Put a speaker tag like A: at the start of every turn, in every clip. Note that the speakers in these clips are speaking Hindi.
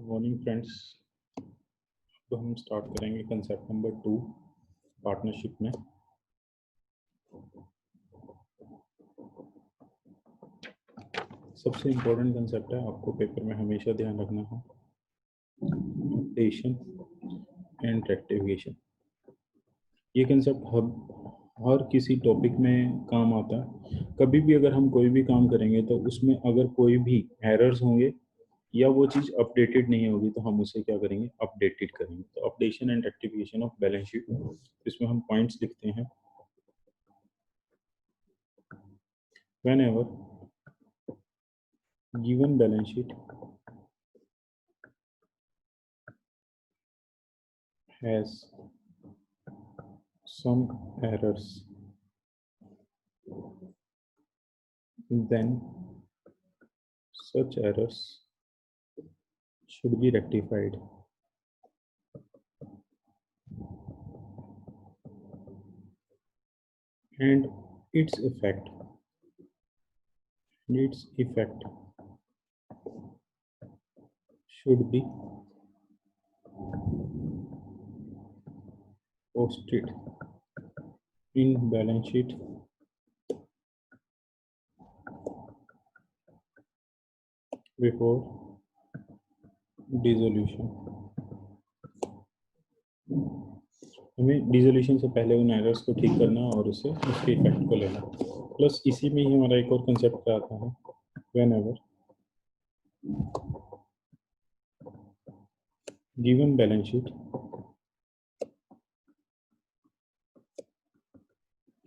A: Good morning friends. तो हम स्टार्ट करेंगे कंसेप्ट नंबर 2 पार्टनरशिप में। सबसे इम्पोर्टेंट कंसेप्ट है, आपको पेपर में हमेशा ध्यान रखना है, अपडेशन एंड रेक्टिफिकेशन। ये कंसेप्ट हर किसी टॉपिक में काम आता है। कभी भी अगर हम कोई भी काम करेंगे तो उसमें अगर कोई भी एरर्स होंगे या वो चीज़ अपडेटेड नहीं होगी तो हम उसे क्या करेंगे, अपडेटेड करेंगे। तो updation and rectification of balance sheet, इसमें हम पॉइंट्स लिखते हैं। Whenever given balance sheet has some errors, then such errors should be rectified. And its effect should be posted in balance sheet before dissolution. हमें डिसोल्यूशन से पहले उन एरर्स को ठीक करना और उससे उसके इफेक्ट को लेना। प्लस इसी में ही हमारा एक और कंसेप्ट क्या आता है, whenever given balance sheet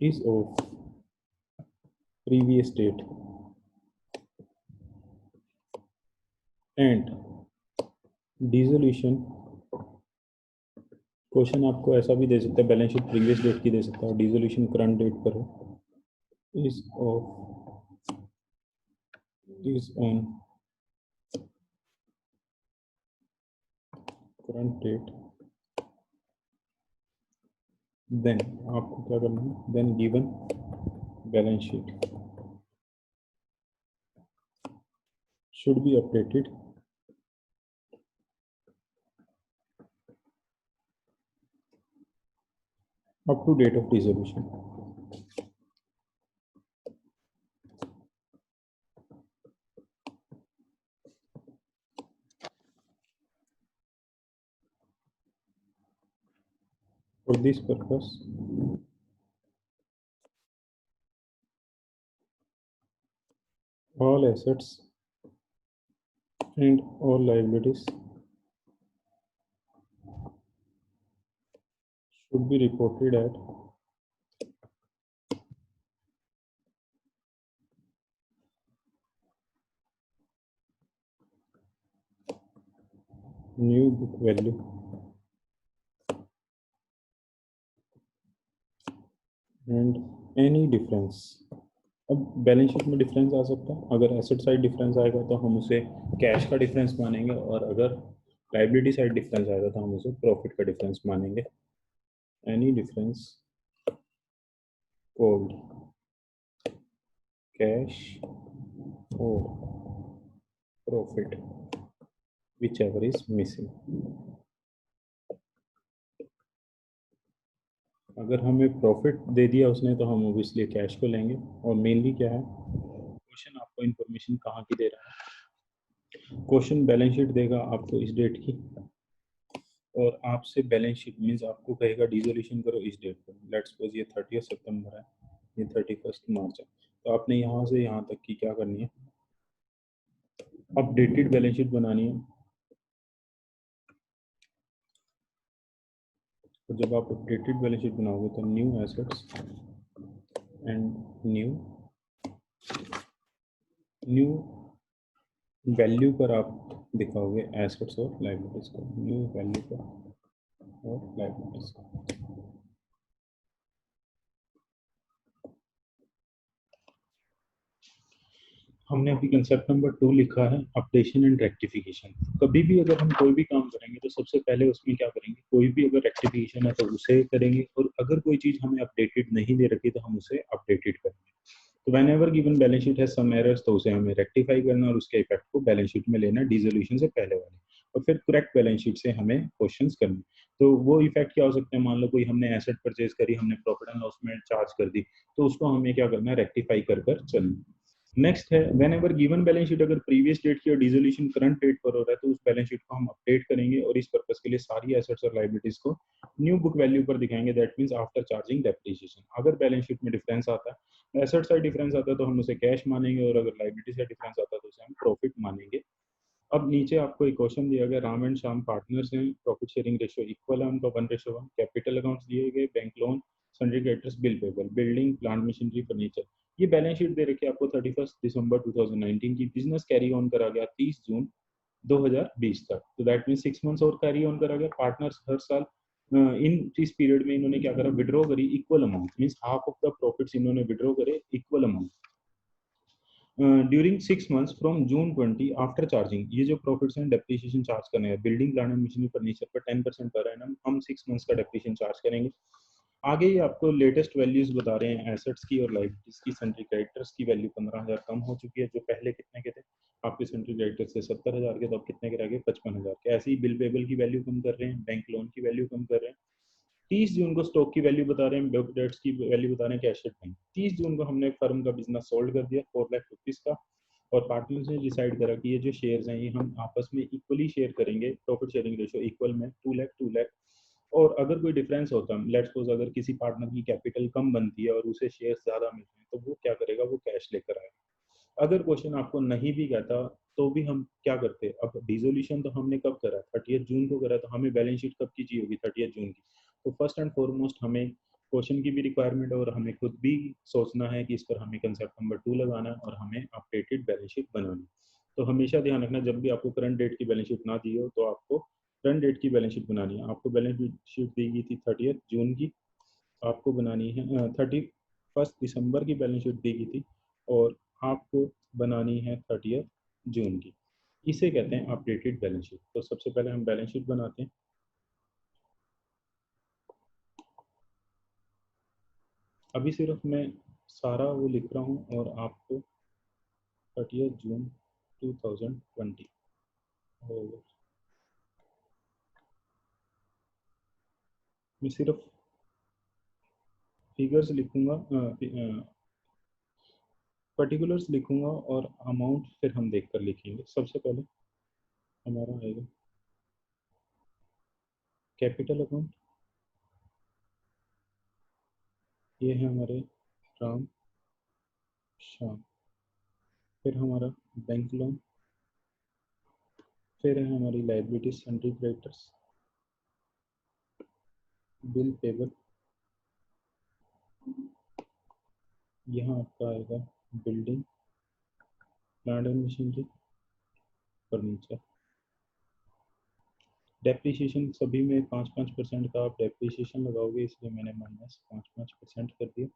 A: is of previous date and dissolution, question आपको ऐसा भी दे सकता है, बैलेंस शीट प्रीवियस डेट की दे सकता है, डिसोल्यूशन करंट डेट पर हो, is on current date, then आपको क्या करना है, then given balance sheet should be updated up to date of dissolution. For this purpose, all assets and all liabilities should be reported at new book value and any difference. अब बैलेंस शीट में डिफरेंस आ सकता है, अगर एसेट साइड डिफरेंस आएगा तो हम उसे कैश का डिफरेंस मानेंगे, और अगर लाइबिलिटी साइड डिफरेंस आएगा तो हम उसे प्रॉफिट का डिफरेंस मानेंगे। एनी डिफरेंस कॉल्ड कैश और प्रॉफिट whichever is missing. अगर हमें प्रॉफिट दे दिया उसने तो हम ऑब्वियसली कैश को लेंगे। और मेनली क्या है, क्वेश्चन आपको इंफॉर्मेशन कहाँ की दे रहा है, क्वेश्चन बैलेंस शीट देगा आपको इस डेट की, और आपसे बैलेंस शीट मीन्स आपको कहेगा डिसोल्यूशन करो इस डेट पर। लेट्स सपोज ये 30 सितंबर है, ये 31 मार्च है, तो आपने यहाँ से यहाँ तक की क्या करनी है, अपडेटेड बैलेंस शीट बनानी है। तो जब आप अपडेटेड बैलेंस शीट बनाओगे तो new assets and new value पर आप दिखाओगे एसेट्स और लायबिलिटीज को, न्यू वैल्यू पर और लायबिलिटीज को। हमने अभी कंसेप्ट नंबर 2 लिखा है, अपडेशन एंड रेक्टिफिकेशन। कभी भी अगर हम कोई भी काम करेंगे तो सबसे पहले उसमें क्या करेंगे, कोई भी अगर रेक्टिफिकेशन है तो उसे करेंगे, और अगर कोई चीज हमें अपडेटेड नहीं दे रखी तो हम उसे अपडेटेड करेंगे। तो व्हेनेवर गिवन बैलेंस शीट है सम एरर्स, तो उसे हमें रेक्टिफाई करना और उसके इफेक्ट को बैलेंस शीट में लेना डिसोल्यूशन से पहले वाले। और फिर करेक्ट बैलेंस शीट से हमें क्वेश्चंस करने। तो वो इफेक्ट क्या हो सकते हैं, मान लो कोई हमने एसेट परचेज करी, हमने प्रॉफिट एंड लॉस में चार्ज कर दी, तो उसको हमें क्या करना है, रेक्टिफाई कर चलना। नेक्स्ट है when ever given balance sheet अगर प्रीवियस डेट की और डिसोल्यूशन करंट डेट पर हो रहा है तो उस बैलेंस शीट को हम अपडेट करेंगे और इस पर्पस के लिए सारी एसेट्स और लायबिलिटीज को न्यू बुक वैल्यू पर दिखाएंगे, that means after charging depreciation. अगर बैलेंस शीट में डिफरेंस आता है, एसेट साइड डिफरेंस आता है तो हम उसे कैश मानेंगे, और अगर लायबिलिटी साइड डिफरेंस आता है तो उसे हम प्रॉफिट मानेंगे। अब नीचे आपको एक क्वेश्चन दिया गया, राम एंड श्याम पार्टनर्स हैं, प्रॉफिट शेयरिंग रेशियो इक्वल है उनका 1:1, कैपिटल अकाउंट्स दिए गए, bank loan, sundry creditors, bill payable, building plant machinery furniture. ये बैलेंस शीट दे रखी है आपको 31 दिसंबर 2019 की। बिजनेस कैरी ऑन करा गया 30 जून 2020 तक, तो दैट मीन 6 मंथ्स और कैरी ऑन करा गया। पार्टनर्स हर साल इन इस पीरियड में इन्होंने क्या करा, विड्रॉ करी equal amount, means half of the profits इन्होंने विड्रॉ करे equal amount during 6 months from June 20 after charging. ये जो प्रॉफिट्स हैं डेप्रिसिएशन चार्ज करने हैं, building plant and machinery furniture पर 10% पर एनम हम 6 मंथ्स का डेप्रिसिएशन चार्ज करेंगे। आगे ये आपको लेटेस्ट वैल्यूज बता रहे हैं एसेट्स की और लायबिलिटीज की। सन्ड्री क्रेडिटर्स की वैल्यू 15,000 कम हो चुकी है, जो पहले कितने के थे आपके सन्ड्री क्रेडिटर्स से 70,000 के, तो अब कितने के रह गए, 55,000 के। ऐसे ही बिल पेबल की वैल्यू कम कर रहे हैं, बैंक लोन की वैल्यू कम कर रहे हैं। 30 जून को स्टॉक की वैल्यू बता रहे हैं, बुक डेट्स की वैल्यू बता रहे हैं, कैश एट बैंक। 30 जून को हमने फर्म का बिजनेस सोल्ड कर दिया 4 लाख रुपीज का, और पार्टनर्स ने डिसाइड करा कि ये जो शेयर्स हैं ये हम आपस में इक्वली शेयर करेंगे, प्रॉफिट शेयरिंग रेशियो इक्वल में 2 लाख। और अगर कोई डिफरेंस होता है, लेट्स सपोज अगर किसी पार्टनर की कैपिटल कम बनती है और उसे शेयर्स ज्यादा मिलते हैं, तो वो क्या करेगा, वो कैश लेकर आएगा। अगर क्वेश्चन आपको नहीं भी कहता तो भी हम क्या करते, अब डिसोल्यूशन तो हमने कब करा, 30 जून को करा, तो हमें बैलेंस शीट कब की चाहिए होगी, 30 जून की। तो फर्स्ट एंड फॉरमोस्ट हमें क्वेश्चन की भी रिक्वायरमेंट है और हमें खुद भी सोचना है कि इस पर हमें कंसेप्ट नंबर 2 लगाना है और हमें अपडेटेड बैलेंस शीट बनानी। तो हमेशा ध्यान रखना, जब भी आपको करंट डेट की बैलेंस शीट ना दी हो तो आपको करंट डेट की बैलेंस शीट बनानी है। आपको बैलेंस शीट दी गई थी 30 जून की, आपको बनानी है 31 दिसंबर की बैलेंस शीट दी गई थी, और आपको बनानी है 30 जून की। इसे कहते हैं अपडेटेड बैलेंस शीट। तो सबसे पहले हम बैलेंस शीट बनाते हैं। अभी सिर्फ मैं सारा वो लिख रहा हूँ और आपको 30 जून 2020 और मैं सिर्फ फिगर्स लिखूंगा, पर्टिकुलर्स लिखूंगा, और अमाउंट फिर हम देखकर लिखेंगे। सबसे पहले हमारा आएगा कैपिटल अकाउंट, ये है हमारे राम श्याम। फिर हमारा बैंक लोन, फिर है हमारी liabilities sundry creditors, bill payable, यहाँ आपका आएगा building plant and machinery furniture. Depreciation सभी में 5-5% का आप डेप्रिसिएशन लगाओगे, इसलिए मैंने -5-5% कर दिया।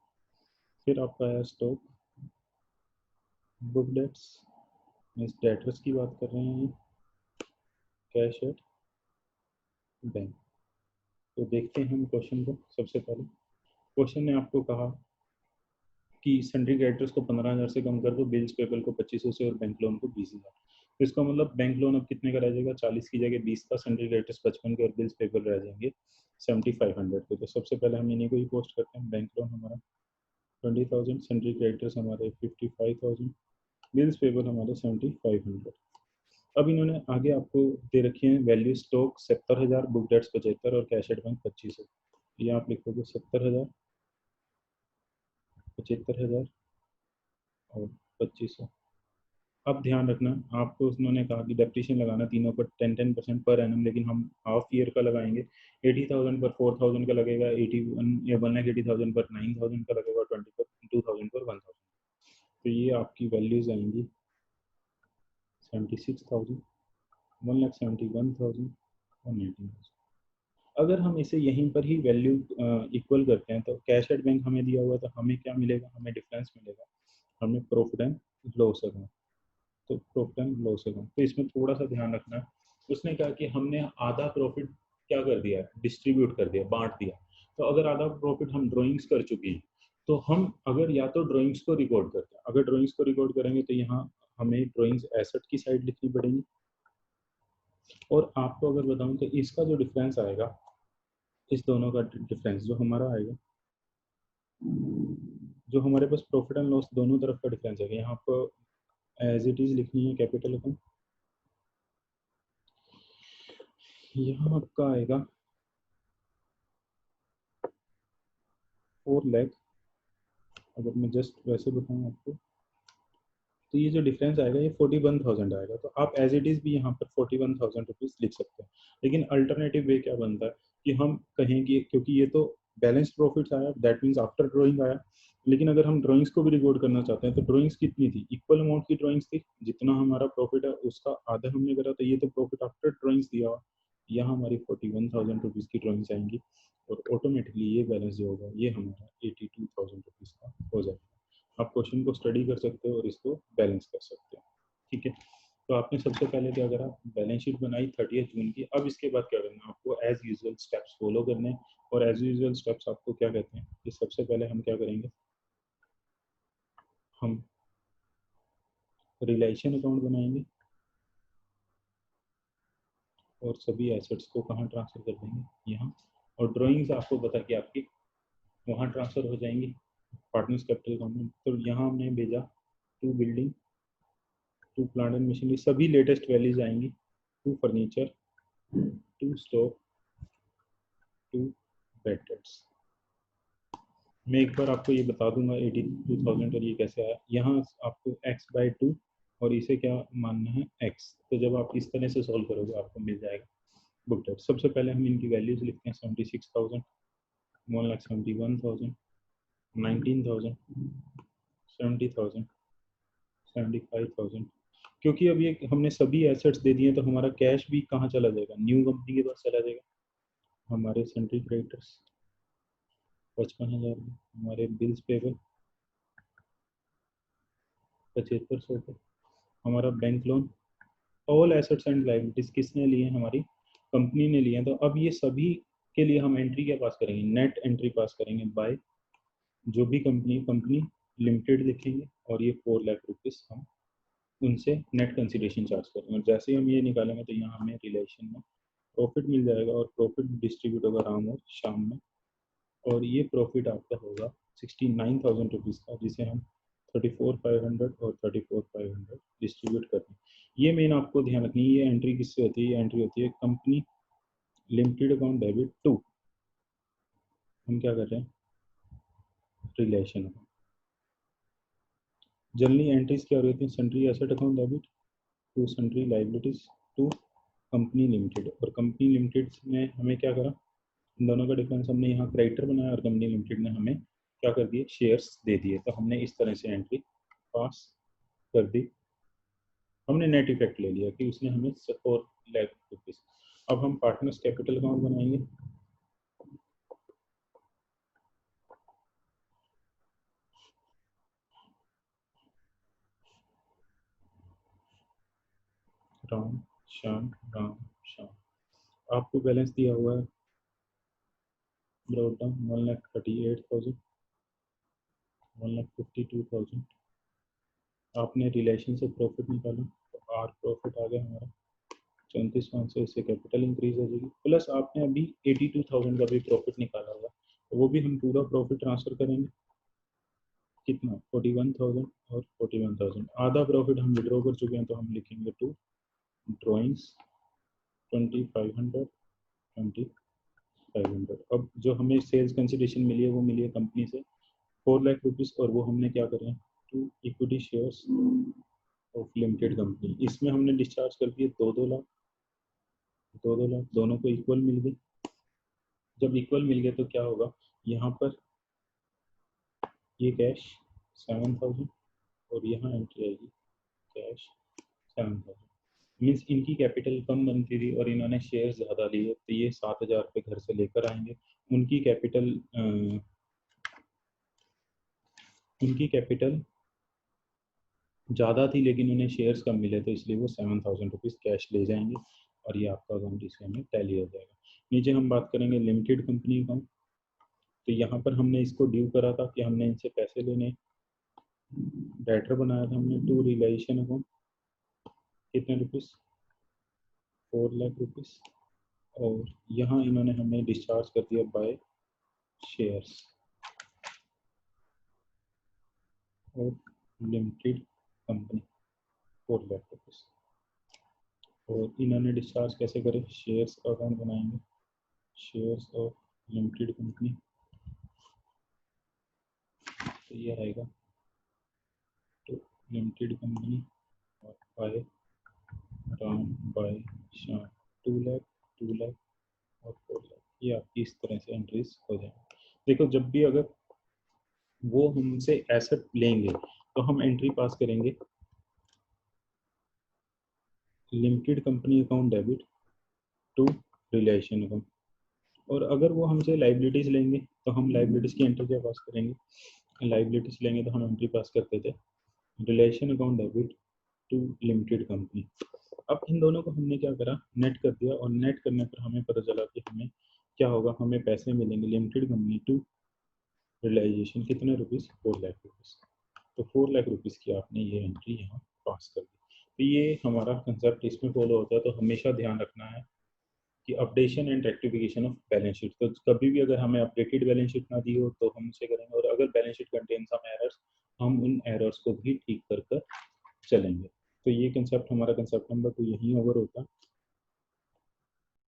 A: फिर आपका आया स्टॉक, बुक डेट्स, इस डेटर्स की बात कर रहे हैं, कैश एट बैंक। तो देखते हैं हम क्वेश्चन को। सबसे पहले क्वेश्चन ने आपको कहा कि सन्ड्री क्रेडिटर्स को 15,000 से कम कर दो, बिल्स पेबल को 2500 से और बैंक लोन को 20,000। तो इसका मतलब बैंक लोन अब कितने का रह जाएगा, 40 की जगह 20 का, सन्ड्री क्रेडिटर्स 55 के और बिल्स पेबल रह जाएंगे 7500 के। तो सबसे पहले हम इन्हीं को ही पोस्ट करते हैं। बैंक लोन हमारा 20,000, सन्ड्री क्रेडिटर्स हमारे 55,000, बिल्स पेबल हमारे 7500। अब इन्होंने आगे आपको दे रखी है वैल्यू, स्टॉक 70,000, बुक डेट्स 75 और कैश एट बैंक 2500। ये आप लिखोगे 70,000, 75,000 और 2500। अब ध्यान रखना, आपको उन्होंने कहा कि डेप्रिसिएशन लगाना तीनों पर 10% पर एनम, लेकिन हम हाफ ईयर का लगाएंगे। 80,000 पर 4,000 का लगेगा, 1,80,000 पर 9,000 का लगेगा, 22,000 पर 1,000। तो ये आपकी वैल्यूज आएंगी 76,000, 1,71,000 और 19,000। अगर हम इसे यहीं पर ही वैल्यू इक्वल करते हैं तो कैश एट बैंक हमें दिया हुआ, तो हमें क्या मिलेगा, हमें डिफरेंस मिलेगा, हमें प्रॉफिट एंड लॉस अकाउंट। तो प्रॉफिट एंड लॉस अकाउंट, तो इसमें थोड़ा सा ध्यान रखना है। उसने कहा कि हमने आधा प्रॉफिट क्या कर दिया, डिस्ट्रीब्यूट कर दिया, बांट दिया। तो अगर आधा प्रॉफिट हम ड्राइंग्स कर चुके हैं, तो हम अगर या तो ड्राइंग्स को रिकॉर्ड करते हैं, अगर ड्राइंग्स को रिकॉर्ड करेंगे तो यहाँ हमें ड्राइंग्स एसेट की साइड लिखनी पड़ेगी, और आपको अगर बताऊं तो इसका जो डिफरेंस आएगा, इस दोनों का डिफरेंस जो हमारा आएगा, जो हमारे पास प्रॉफिट एंड लॉस दोनों तरफ का डिफरेंस है, यहाँ पर एज इट इज लिखनी है कैपिटल अकाउंट, यहाँ आपका आएगा 4 लाख। अगर मैं जस्ट वैसे बताऊँ आपको, तो ये जो डिफरेंस आएगा ये 41,000 आएगा। तो आप एज इट इज भी यहाँ पर 41,000 रुपीज लिख सकते हैं। लेकिन अल्टरनेटिव वे क्या बनता है कि हम कहें कि क्योंकि ये तो बैलेंस प्रॉफिट आया, दैट मीन्स आफ्टर ड्रॉइंग आया, लेकिन अगर हम ड्रॉइंग्स को भी रिकॉर्ड करना चाहते हैं तो ड्रॉइंग्स कितनी थी, इक्वल अमाउंट की ड्रॉइंग्स थी, जितना हमारा प्रॉफिट है उसका आधा हमने करा, तो ये तो प्रॉफिट आफ्टर ड्रॉइंग्स दिया हुआ, यहाँ हमारी 41,000 रुपीज की ड्रॉइंग्स आएंगी, और ऑटोमेटिकली ये बैलेंस जो होगा ये हमारा 82,000 रुपीज का हो जाएगा। आप क्वेश्चन को स्टडी कर सकते हो और इसको बैलेंस कर सकते हो। ठीक है, तो आपने सबसे पहले क्या करा, बैलेंस शीट बनाई 30 जून की। अब इसके बाद क्या करना है आपको, एज यूजुअल स्टेप्स फॉलो करने हैं। और एज यूजुअल स्टेप्स आपको क्या कहते हैं कि सबसे पहले हम क्या करेंगे, हम रिलेशन अकाउंट बनाएंगे और सभी एसेट्स को कहाँ ट्रांसफर कर देंगे, यहाँ। और ड्राइंग्स आपको पता कि आपकी वहाँ ट्रांसफर हो जाएंगी पार्टनर्स कैपिटल अकाउंट में। तो यहाँ हमने भेजा 2 बिल्डिंग, 2 प्लांट एंड मशीनरी, सभी लेटेस्ट वैल्यूज आएंगी, 2 फर्नीचर, 2 स्टॉक, 2 बेड डेट्स। मैं एक बार आपको ये बता दूंगा 82,000 और ये कैसे आया। यहाँ आपको x/2 और इसे क्या मानना है x, तो जब आप इस तरह से सॉल्व करोगे आपको मिल जाएगा बुक डेट। सबसे पहले हम इनकी वैल्यूज लिखते हैं, 76,000, 1,71,000, 19,000, 70,000, 75,000। क्योंकि अब ये हमने सभी एसेट्स दे दिए तो हमारा कैश भी कहाँ चला जाएगा, न्यू कंपनी के पास चला जाएगा। हमारे सेंट्री क्रेडिटर्स 55,000, हमारे बिल्स पेबल 7500, हमारा bank loan, all assets and liabilities किसने लिए, हमारी कंपनी ने लिए हैं। तो अब ये सभी के लिए हम एंट्री क्या पास करेंगे, नेट एंट्री पास करेंगे बाय जो भी कंपनी लिमिटेड लिखेंगे, और ये 4 लाख रुपीज हम उनसे नेट कंसिडरेशन चार्ज करेंगे। और जैसे ही हम ये निकालेंगे तो यहाँ हमें रिलेशन में प्रॉफिट मिल जाएगा, और प्रॉफिट डिस्ट्रीब्यूट होगा राम और शाम में, और ये प्रॉफिट आपका होगा 69,000 रुपीज़ का, जिसे हम 34,500 और 34,500 डिस्ट्रीब्यूट करते हैं। ये मेन आपको ध्यान रखनी है, ये एंट्री किससे होती है, ये एंट्री होती है company limited account debit to, हम क्या कर रहे हैं, रिलेशन अकाउंट। जनरली एंट्रीज क्या होती है, sundry asset account debit to sundry liabilities to company limited. और कंपनी लिमिटेड में हमें क्या करा, इन दोनों का डिफरेंस हमने यहाँ क्रेडिटर बनाया, और कंपनी लिमिटेड ने हमें क्या कर दिए, शेयर्स दे दिए। तो हमने इस तरह से एंट्री पास कर दी, हमने नेट इफेक्ट ले लिया कि उसने हमें 4 लाख रुपीज। अब हम पार्टनर्स कैपिटल अकाउंट बनाएंगे, राम श्याम राम श्याम। आपको बैलेंस दिया हुआ है ब्रॉड डाउन 1,38,000, 1,52,000। आपने रिलेशन से प्रॉफिट निकाला तो आर प्रॉफिट आ गया हमारा 34,500 से, इससे कैपिटल इंक्रीज हो जाएगी। प्लस आपने अभी 82,000 का भी प्रॉफिट निकाला होगा, तो वो भी हम पूरा प्रॉफिट ट्रांसफर करेंगे, कितना 41,000 और 41,000। आधा प्रॉफिट हम विड्रॉ कर चुके हैं, तो हम लिखेंगे टू ड्रॉइंग्स 2,500, 2,500। अब जो हमें सेल्स कंसिडरेशन मिली है वो मिली है कंपनी से 4 लाख रुपीज, और वो हमने क्या करें, to equity shares of limited company. इसमें हमने डिस्चार्ज कर दिए 2-2 लाख, 2-2 लाख दोनों को इक्वल मिल गए। जब इक्वल मिल गए तो क्या होगा, यहाँ पर ये कैश 7,000, और यहाँ एंट्री आएगी कैश 7,000। मीन्स इनकी कैपिटल कम बनती थी और इन्होंने शेयर ज़्यादा लिए, तो ये 7,000 रुपये घर से लेकर आएंगे। उनकी कैपिटल ज़्यादा थी लेकिन उन्हें शेयर्स कम मिले, तो इसलिए वो 7,000 रुपीज़ कैश ले जाएंगे, और ये आपका अकाउंट इसमें में टैली हो जाएगा। नीचे हम बात करेंगे लिमिटेड कंपनी अकाउंट। तो यहाँ पर हमने इसको ड्यू करा था कि हमने इनसे पैसे लेने, डेटर बनाया था हमने टू रिलेशन अकाउंट, कितने रुपीज़ 4 लाख रुपीस, और यहाँ इन्होंने हमें डिस्चार्ज कर दिया बाय शेयर्स और लिमिटेड कंपनी 4 लाख रुपीस, और इन्होंने डिस्चार्ज कैसे करे, शेयर्स का अकाउंट बनाएंगे, शेयर्स ऑफ लिमिटेड कंपनी, तो ये आएगा तो लिमिटेड कंपनी और बाय राम बाय शाम 2 लाख 2 लाख और 4 लाख, ये आपकी इस तरह से एंट्रीज हो जाएंगी। देखो जब भी अगर वो हमसे एसेट लेंगे तो हम एंट्री पास करेंगे limited company account debit to relation account, और अगर वो हमसे लाइबिलिटीज लेंगे तो हम लाइबिलिटीज की एंट्री क्या पास करेंगे, लाइबिलिटीज लेंगे तो हम एंट्री पास करते थे relation account debit to limited company. अब इन दोनों को हमने क्या करा, नेट कर दिया, और नेट करने पर हमें पता चला कि हमें क्या होगा, हमें पैसे मिलेंगे लिमिटेड कंपनी टू रियलाइजेशन कितने रुपीस, 4 लाख रुपीस, तो 4 लाख रुपीस की आपने ये एंट्री यहाँ पास कर दी। तो ये हमारा कंसेप्ट इसमें फॉलो होता है, तो हमेशा ध्यान रखना है कि updation and rectification of balance sheet, तो कभी भी अगर हमें अपडेटेड बैलेंस शीट ना दी हो तो हम उसे करेंगे, और अगर balance sheet contain some errors, हम उन एरर्स को भी ठीक कर कर चलेंगे। तो ये कंसेप्ट हमारा कंसेप्ट नंबर 2 यहीं ओवर होता है।